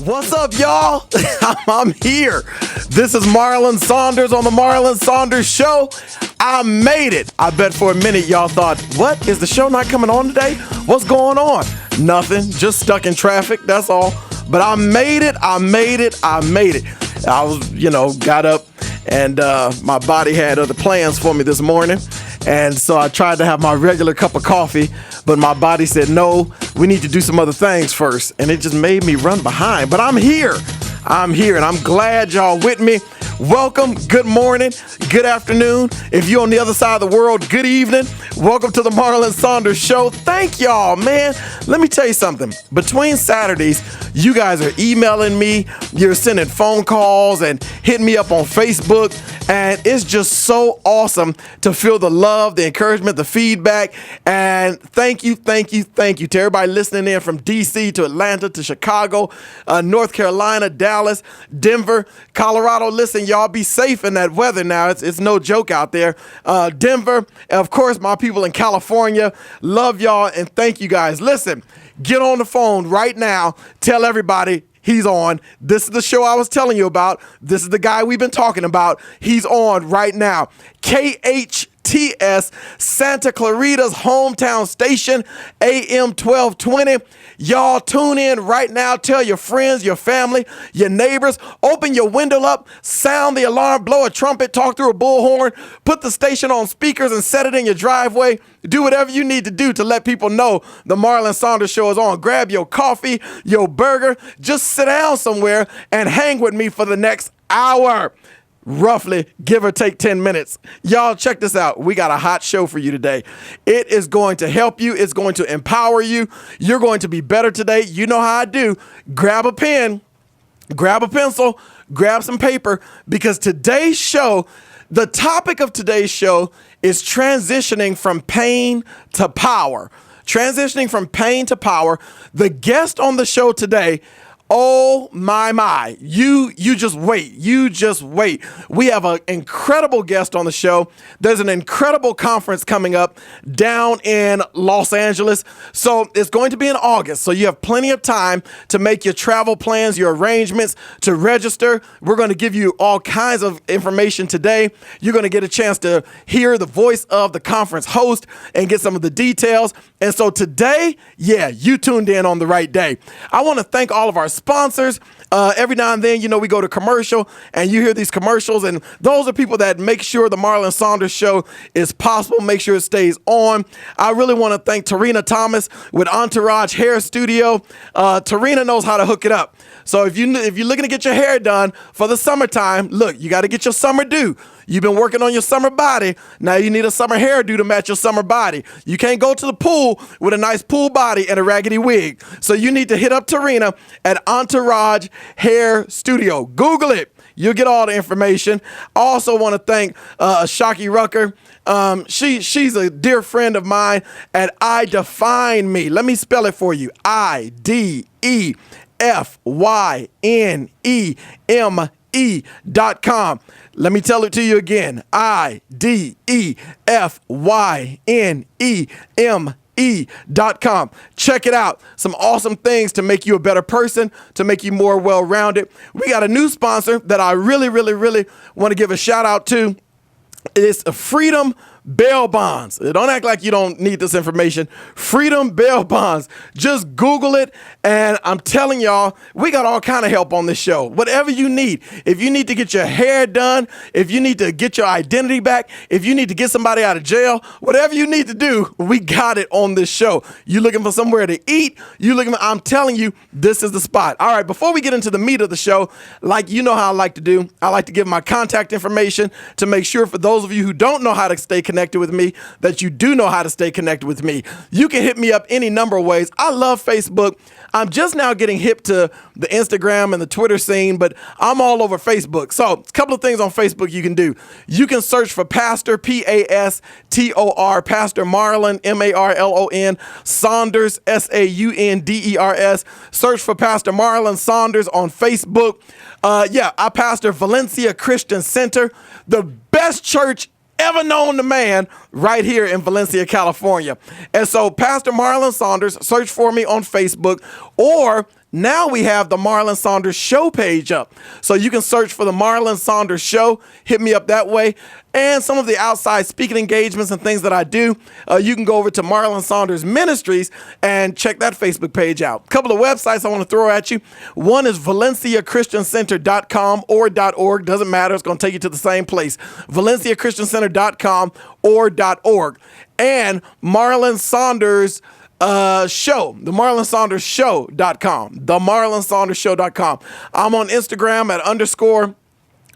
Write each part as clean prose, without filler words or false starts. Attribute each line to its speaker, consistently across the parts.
Speaker 1: What's up, y'all? I'm here. This is Marlon Saunders on the Marlon Saunders Show. I made it. I bet for a minute y'all thought, what? Is the show not coming on today? What's going on? Nothing. Just stuck in traffic. That's all. But I made it. I was, got up and my body had other plans for me this morning. And so I tried to have my regular cup of coffee, but my body said, no, we need to do some other things first. And it just made me run behind. But I'm here, and I'm glad y'all with me. Welcome, good morning, good afternoon. If you're on the other side of the world, good evening. Welcome to the Marlon Saunders Show. Thank y'all, man. Let me tell you something. Between Saturdays, you guys are emailing me, you're sending phone calls and hitting me up on Facebook. And it's just so awesome to feel the love, the encouragement, the feedback. And thank you to everybody listening in from DC to Atlanta to Chicago, North Carolina, Dallas, Denver, Colorado. Listen, y'all be safe in that weather now. It's no joke out there. Denver, and of course, my people in California. Love y'all and thank you guys. Listen, get on the phone right now. Tell everybody he's on. This is the show I was telling you about. This is the guy we've been talking about. He's on right now. KHTS, Santa Clarita's hometown station, AM 1220. Y'all tune in right now. Tell your friends, your family, your neighbors. Open your window up, sound the alarm, blow a trumpet, talk through a bullhorn, put the station on speakers and set it in your driveway. Do whatever you need to do to let people know the Marlon Saunders Show is on. Grab your coffee, your burger, just sit down somewhere and hang with me for the next hour. Roughly, give or take 10 minutes. Y'all, check this out. We got a hot show for you today. It is going to help you. It's going to empower you. You're going to be better today. You know how I do. Grab a pen, grab a pencil, grab some paper, because today's show, the topic of today's show is transitioning from pain to power. Transitioning from pain to power. The guest on the show today, oh my, you just wait. We have an incredible guest on the show. There's an incredible conference coming up down in Los Angeles. So it's going to be in August. So you have plenty of time to make your travel plans, your arrangements, to register. We're going to give you all kinds of information today. You're going to get a chance to hear the voice of the conference host and get some of the details. And so today, you tuned in on the right day. I want to thank all of our sponsors. Every now and then, we go to commercial and you hear these commercials, and those are people that make sure the Marlon Saunders Show is possible, make sure it stays on. I really want to thank Tarina Thomas with Entourage Hair Studio. Tarina knows how to hook it up. So if you're looking to get your hair done for the summertime, look, you got to get your summer do. You've been working on your summer body. Now you need a summer hairdo to match your summer body. You can't go to the pool with a nice pool body and a raggedy wig. So you need to hit up Tarina at Entourage Hair Studio. Google it. You'll get all the information. I also want to thank Shocky Rucker. She's a dear friend of mine at I Define Me. Let me spell it for you. IDEFYNEME.com. Let me tell it to you again. IDEFYNEME.com. Check it out. Some awesome things to make you a better person, to make you more well-rounded. We got a new sponsor that I really want to give a shout out to. It's Freedom Bail Bonds. Don't act like you don't need this information. Freedom Bail Bonds. Just Google it, and I'm telling y'all, we got all kind of help on this show. Whatever you need. If you need to get your hair done, if you need to get your identity back, if you need to get somebody out of jail, whatever you need to do, we got it on this show. You looking for somewhere to eat? I'm telling you, this is the spot. All right, before we get into the meat of the show, like you know how I like to do, I like to give my contact information to make sure for those of you who don't know how to stay connected with me, that you do know how to stay connected with me. You can hit me up any number of ways. I love Facebook. I'm just now getting hip to the Instagram and the Twitter scene, but I'm all over Facebook. So a couple of things on Facebook you can do. You can search for Pastor, Pastor, Pastor Marlon, Marlon, Saunders, Saunders. Search for Pastor Marlon Saunders on Facebook. I pastor Valencia Christian Center, the best church ever known to man right here in Valencia, California. And so Pastor Marlon Saunders, search for me on Facebook, or now we have the Marlon Saunders Show page up. So you can search for the Marlon Saunders Show. Hit me up that way. And some of the outside speaking engagements and things that I do, you can go over to Marlon Saunders Ministries and check that Facebook page out. A couple of websites I want to throw at you. One is ValenciaChristianCenter.com or .org. Doesn't matter. It's going to take you to the same place. ValenciaChristianCenter.com or .org. And Marlon Saunders show, the MarlonSaundersShow.com, the MarlonSaundersShow.com. I'm on Instagram at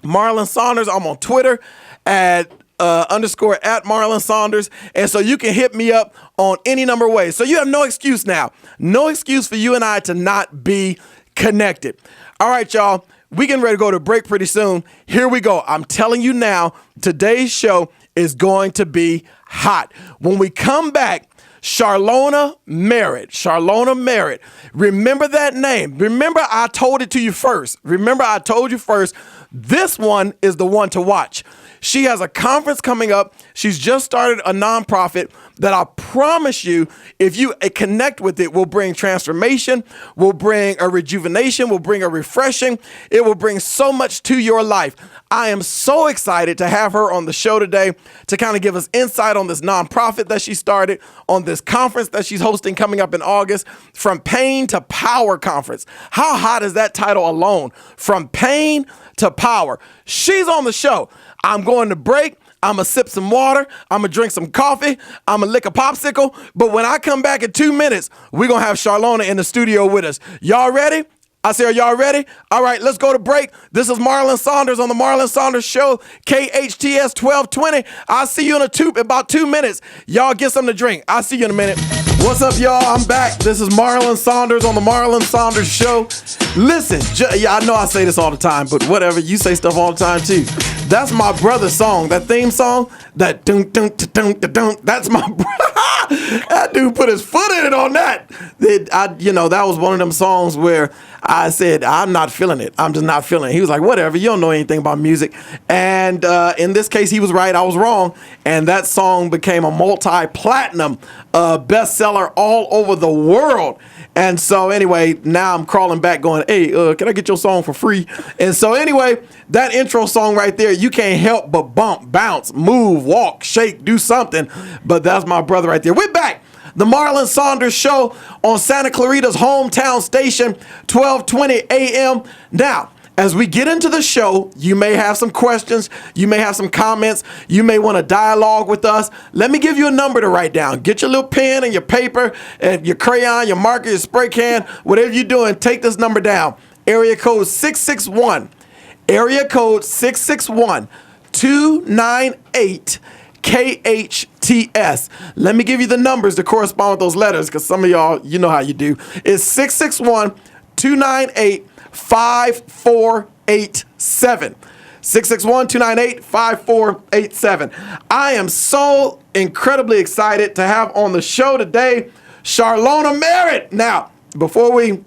Speaker 1: _Marlon Saunders. I'm on Twitter at _ at Marlon Saunders. And so you can hit me up on any number of ways. So you have no excuse now. No excuse for you and I to not be connected. All right, y'all. We getting ready to go to break pretty soon. Here we go. I'm telling you now, today's show is going to be hot. When we come back, Charlona Merritt. Charlona Merritt. Remember that name. Remember I told it to you first. Remember I told you first. This one is the one to watch. She has a conference coming up. She's just started a nonprofit that I promise you, if you connect with it, will bring transformation, will bring a rejuvenation, will bring a refreshing. It will bring so much to your life. I am so excited to have her on the show today to kind of give us insight on this nonprofit that she started, on this conference that she's hosting coming up in August, From Pain to Power Conference. How hot is that title alone? From Pain to Power. She's on the show. I'm going to break. I'm going to sip some water. I'm going to drink some coffee. I'm going to lick a popsicle. But when I come back in 2 minutes, we're going to have Charlona in the studio with us. Y'all ready? I say, are y'all ready? All right, let's go to break. This is Marlon Saunders on the Marlon Saunders Show, KHTS 1220. I'll see you in about 2 minutes. Y'all get something to drink. I'll see you in a minute. What's up, y'all? I'm back. This is Marlon Saunders on the Marlon Saunders Show. Listen, yeah, I know I say this all the time, but whatever. You say stuff all the time, too. That's my brother's song. That theme song, that dun dun dun dun dun. That's my brother. That dude put his foot in it on that. That was one of them songs where I said, I'm not feeling it. I'm just not feeling it. He was like, whatever. You don't know anything about music. And in this case, he was right. I was wrong. And that song became a multi-platinum bestseller all over the world. And so anyway, now I'm crawling back going, hey, can I get your song for free? And so anyway, that intro song right there, you can't help but bump, bounce, move, walk, shake, do something. But that's my brother right there. We're back. The Marlon Saunders Show on Santa Clarita's hometown station, 1220 a.m. Now, as we get into the show, you may have some questions. You may have some comments. You may want to dialogue with us. Let me give you a number to write down. Get your little pen and your paper and your crayon, your marker, your spray can, whatever you're doing, take this number down. Area code 661. Area code 661-298 KHTS. Let me give you the numbers to correspond with those letters, because some of y'all, you know how you do. It's 661-298-5487. 661-298-5487. I am so incredibly excited to have on the show today Charlona Merritt. Now, before we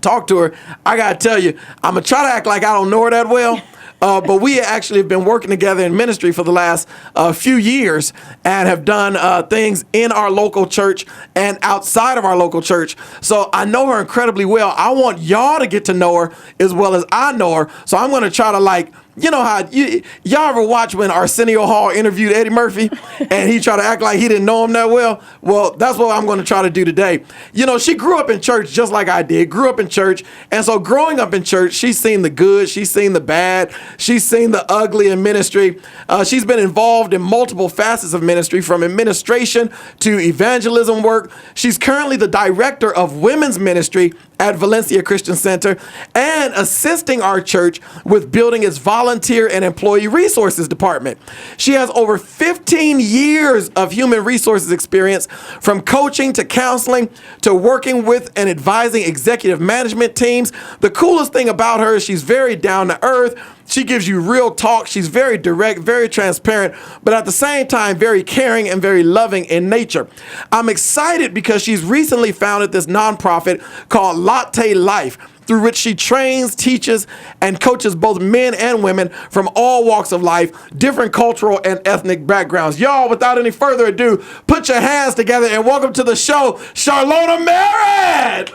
Speaker 1: talk to her, I got to tell you, I'm going to try to act like I don't know her that well. But we actually have been working together in ministry for the last few years and have done things in our local church and outside of our local church. So I know her incredibly well. I want y'all to get to know her as well as I know her. So I'm going to try to you know how y'all ever watch when Arsenio Hall interviewed Eddie Murphy and he tried to act like he didn't know him that well? Well, that's what I'm going to try to do today. You know, she grew up in church just like I did, grew up in church. And so growing up in church, she's seen the good, she's seen the bad, she's seen the ugly in ministry. She's been involved in multiple facets of ministry, from administration to evangelism work. She's currently the director of women's ministry at Valencia Christian Center and assisting our church with building its volunteer and employee resources department. She has over 15 years of human resources experience, from coaching to counseling to working with and advising executive management teams. The coolest thing about her is she's very down to earth. She gives you real talk. She's very direct, very transparent, but at the same time, very caring and very loving in nature. I'm excited because she's recently founded this nonprofit called Latte Life, through which she trains, teaches, and coaches both men and women from all walks of life, different cultural and ethnic backgrounds. Y'all, without any further ado, put your hands together and welcome to the show, Charlona Merritt!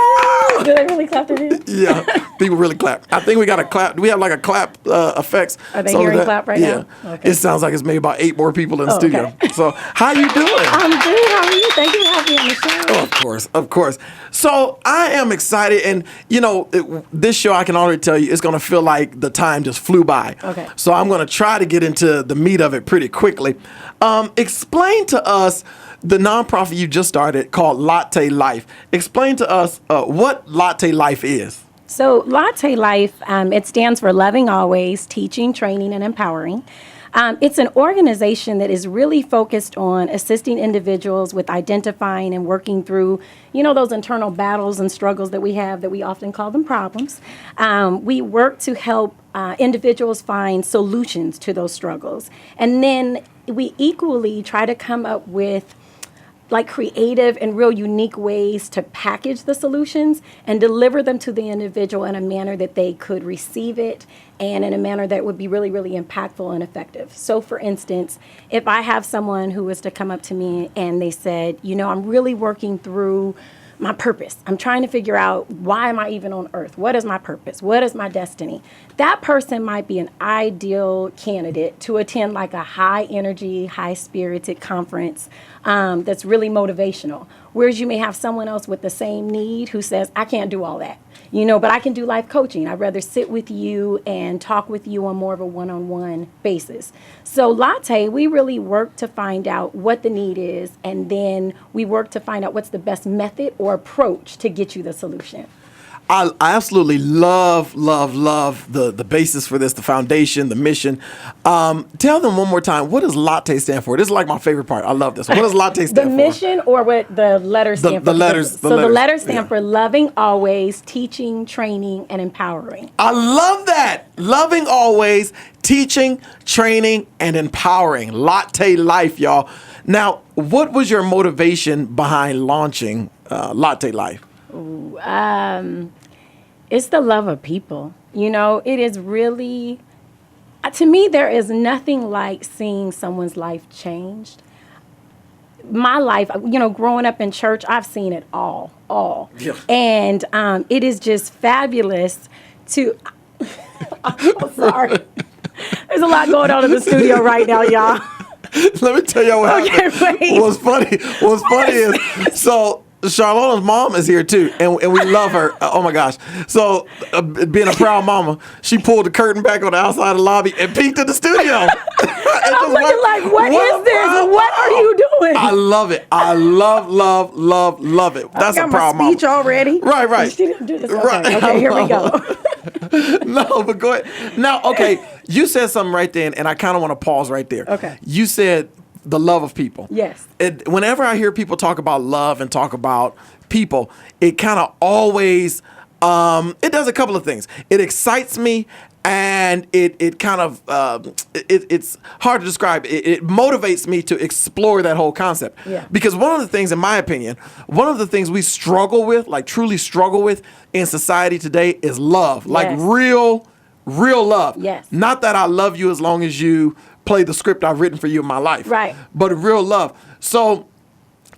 Speaker 1: Woo!
Speaker 2: Do they really clap their hands?
Speaker 1: Yeah, people really clap. I think we got a clap. We have like a clap effects.
Speaker 2: Are they hearing clap right now?
Speaker 1: Okay. It sounds like it's maybe about 8 more people in the studio.
Speaker 2: Okay.
Speaker 1: So how you doing?
Speaker 2: I'm good. How are you? Thank you for having me on the show.
Speaker 1: Oh, of course, of course. So I am excited, and this show, I can already tell you, it's going to feel like the time just flew by.
Speaker 2: Okay.
Speaker 1: So I'm going to try to get into the meat of it pretty quickly. Explain to us the nonprofit you just started called Latte Life. Explain to us what Latte Life is.
Speaker 2: So Latte Life, it stands for Loving Always, Teaching, Training, and Empowering. It's an organization that is really focused on assisting individuals with identifying and working through, those internal battles and struggles that we have that we often call them problems. We work to help individuals find solutions to those struggles. And then we equally try to come up with creative and real unique ways to package the solutions and deliver them to the individual in a manner that they could receive it and in a manner that would be really, really impactful and effective. So for instance, if I have someone who was to come up to me and they said, I'm really working through my purpose. I'm trying to figure out, why am I even on earth? What is my purpose? What is my destiny? That person might be an ideal candidate to attend like a high energy, high spirited conference that's really motivational. Whereas you may have someone else with the same need who says, I can't do all that, but I can do life coaching. I'd rather sit with you and talk with you on more of a one-on-one basis. So Latte, we really work to find out what the need is, and then we work to find out what's the best method or approach to get you the solution.
Speaker 1: I absolutely love the basis for this, the foundation, the mission. Tell them one more time, what does Latte stand for? This is like my favorite part. I love this. What does Latte stand for?
Speaker 2: The mission, or what the letters stand for?
Speaker 1: The letters.
Speaker 2: The letters stand for Loving Always, Teaching, Training, and Empowering.
Speaker 1: I love that. Loving Always, Teaching, Training, and Empowering. Latte Life, y'all. Now, what was your motivation behind launching Latte Life?
Speaker 2: It's the love of people. It is really, to me, there is nothing like seeing someone's life changed. My life, growing up in church, I've seen it all. Yeah. And it is just fabulous to, I'm sorry. There's a lot going on in the studio right now, y'all.
Speaker 1: Let me tell you what happened.
Speaker 2: Wait.
Speaker 1: What's funny is, so Charlotte's mom is here too, and we love her. Oh my gosh! So, being a proud mama, she pulled the curtain back on the outside of the lobby and peeked at the studio.
Speaker 2: And I'm looking like, what is this? What are you doing?
Speaker 1: I love it. I love it. That's a proud mama.
Speaker 2: Speech already.
Speaker 1: Right.
Speaker 2: She didn't do this.
Speaker 1: Right.
Speaker 2: Okay, here we go.
Speaker 1: No, but go ahead. Now, okay, you said something right then, and I kind of want to pause right there.
Speaker 2: Okay.
Speaker 1: You said the love of people.
Speaker 2: Yes.
Speaker 1: Whenever I hear people talk about love and talk about people, it kind of always, it does a couple of things. It excites me, and it kind of, it's hard to describe. It motivates me to explore that whole concept.
Speaker 2: Yeah.
Speaker 1: Because one of the things, in my opinion, one of the things we struggle with, like truly struggle with in society today, is love. Like
Speaker 2: Yes.
Speaker 1: real love.
Speaker 2: Yes.
Speaker 1: Not that I love you as long as you play the script I've written for you in my life.
Speaker 2: Right.
Speaker 1: But real love. So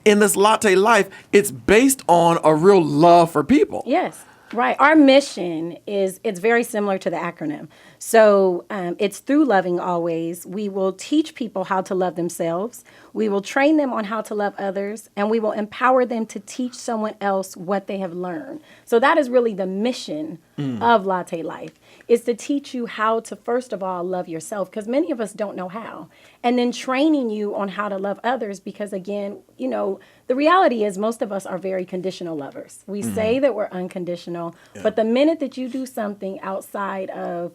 Speaker 1: in this Latte Life, it's based on a real love for people.
Speaker 2: Yes. Right. Our mission it's very similar to the acronym. So it's through Loving Always. We will teach people how to love themselves. We will train them on how to love others, and we will empower them to teach someone else what they have learned. So that is really the mission of Latte Life, is to teach you how to, first of all, love yourself, because many of us don't know how. And then training you on how to love others, because again, the reality is most of us are very conditional lovers. We say that we're unconditional, but the minute that you do something outside of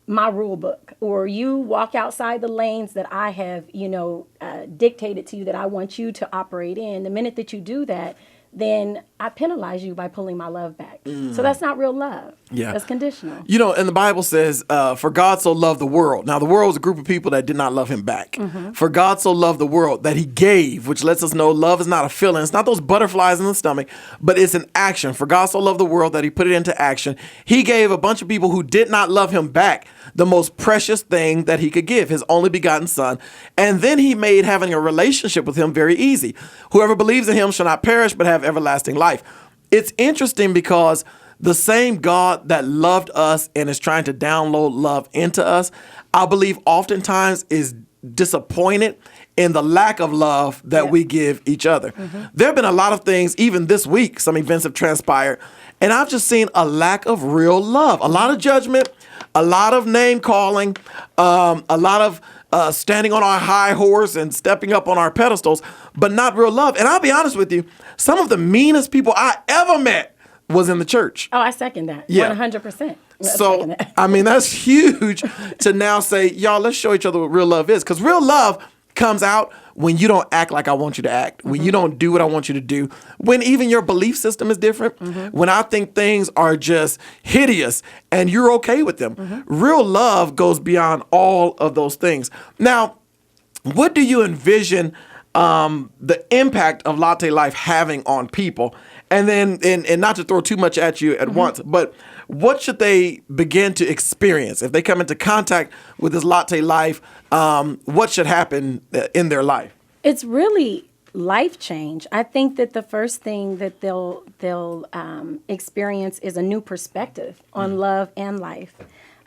Speaker 2: my rule book, or you walk outside the lanes that I have, dictated to you that I want you to operate in, the minute that you do that, then I penalize you by pulling my love back. So that's not real love.
Speaker 1: Yeah.
Speaker 2: That's conditional.
Speaker 1: And the Bible says, for God so loved the world. Now, the world is a group of people that did not love him back. For God so loved the world that he gave, which lets us know love is not a feeling. It's not those butterflies in the stomach, but it's an action. For God so loved the world that he put it into action. He gave a bunch of people who did not love him back the most precious thing that he could give, his only begotten son. And then he made having a relationship with him very easy. Whoever believes in him shall not perish, but have everlasting life. it's interesting because the same God that loved us and is trying to download love into us, I believe oftentimes is disappointed in the lack of love that we give each other. There have been a lot of things, even this week, some events have transpired, and I've just seen a lack of real love, a lot of judgment, a lot of name calling, a lot of standing on our high horse and stepping up on our pedestals, but not real love. And I'll be honest with you, some of the meanest people I ever met was in the church.
Speaker 2: Oh, I second that.
Speaker 1: Yeah.
Speaker 2: 100%.
Speaker 1: So, I mean, that's huge to now say, y'all, let's show each other what real love is. Because real love comes out when you don't act like I want you to act, when you don't do what I want you to do, when even your belief system is different, when I think things are just hideous and you're okay with them. Real love goes beyond all of those things. Now, what do you envision the impact of latte life having on people? And then, and not to throw too much at you at once, but what should they begin to experience if they come into contact with this latte life? What should happen in their life?
Speaker 2: It's really life change. I think that the first thing that they'll experience is a new perspective on love and life.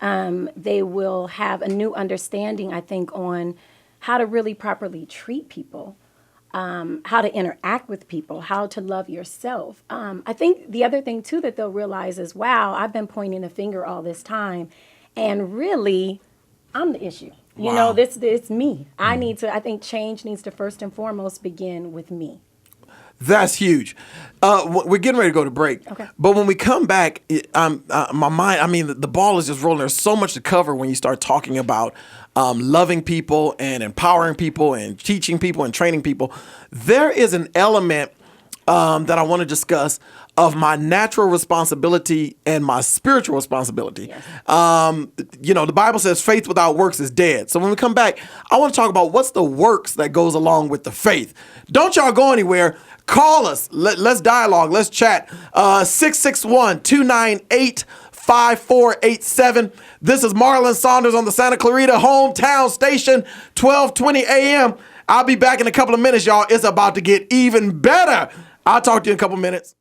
Speaker 2: They will have a new understanding, I think, on how to really properly treat people. How to interact with people, how to love yourself. I think the other thing, too, that they'll realize is, wow, I've been pointing a finger all this time, and really, I'm the issue. You know, it's me. I think change needs to first and foremost begin with me.
Speaker 1: That's huge. We're getting ready to go to break.
Speaker 2: Okay.
Speaker 1: But when we come back, my mind, I mean, the ball is just rolling. There's so much to cover when you start talking about loving people and empowering people and teaching people and training people. There is an element that I want to discuss of my natural responsibility and my spiritual responsibility. Yes. The Bible says faith without works is dead. So when we come back, I want to talk about what's the works that goes along with the faith. Don't y'all go anywhere. Call us. Let's dialogue. Let's chat. 661-298-5487. This is Marlon Saunders on the Santa Clarita hometown station, 12:20 a.m. I'll be back in a couple of minutes, y'all. It's about to get even better. I'll talk to you in a couple minutes.